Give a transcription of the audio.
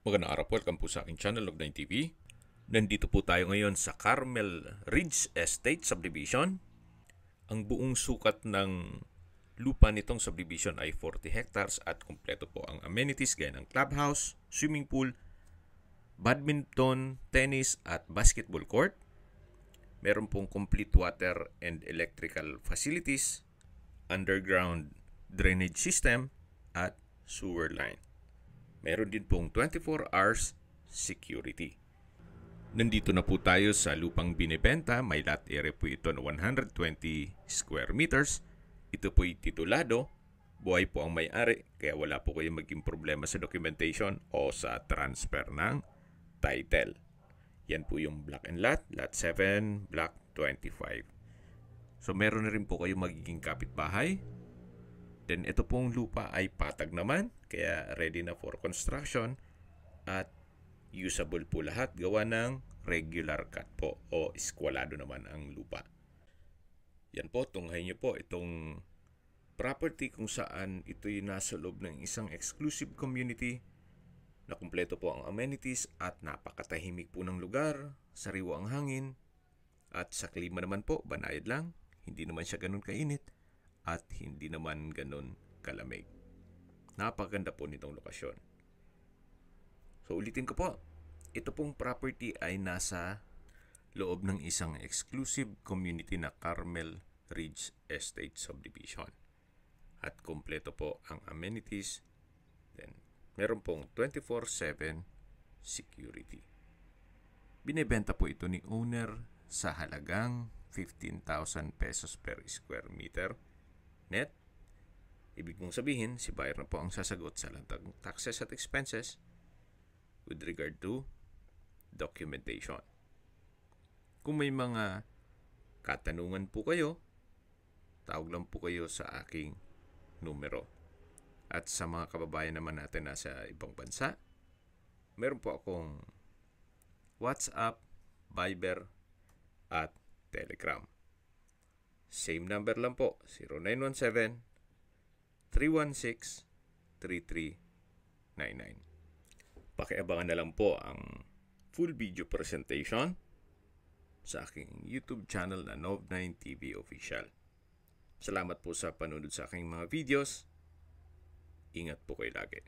Magandang araw po, welcome po sa aking channel, Log9 TV. Nandito po tayo ngayon sa Carmel Ridge Estate Subdivision. Ang buong sukat ng lupa nitong subdivision ay 40 hectares at kumpleto po ang amenities gaya ng clubhouse, swimming pool, badminton, tennis at basketball court. Meron pong complete water and electrical facilities, underground drainage system at sewer line. Meron din pong 24 hours security. Nandito na po tayo sa lupang binibenta. May lot area po ito na 120 square meters. Ito po'y titulado. Buhay po ang may-ari, kaya wala po kayong maging problema sa documentation o sa transfer ng title. Yan po yung block and lot, lot 7, block 25. So meron na rin po kayong magiging kapitbahay. Then ito pong lupa ay patag naman, kaya ready na for construction at usable po lahat, gawa ng regular cut po o eskwalado naman ang lupa. Yan po, tunghayin nyo po itong property kung saan ito'y nasa loob ng isang exclusive community na kumpleto po ang amenities at napakatahimik po ng lugar, sariwa ang hangin at sa klima naman po, banayad lang, hindi naman siya ganun kainit at hindi naman ganun kalamig. Napakaganda po nitong lokasyon. So ulitin ko po, ito pong property ay nasa loob ng isang exclusive community na Carmel Ridge Estate Subdivision. At kumpleto po ang amenities. Then, meron pong 24/7 security. Binebenta po ito ni owner sa halagang 15,000 pesos per square meter net. Ibig mong sabihin, si buyer na po ang sasagot sa lahat ng taxes at expenses with regard to documentation. Kung may mga katanungan po kayo, tawag lang po kayo sa aking numero. At sa mga kababayan naman natin nasa ibang bansa, meron po akong WhatsApp, Viber, at Telegram. Same number lang po, 0917-316-3399. Pakiabangan na lang po ang full video presentation sa aking YouTube channel na Log9 TV Official. Salamat po sa panunod sa aking mga videos. Ingat po kayo lagi.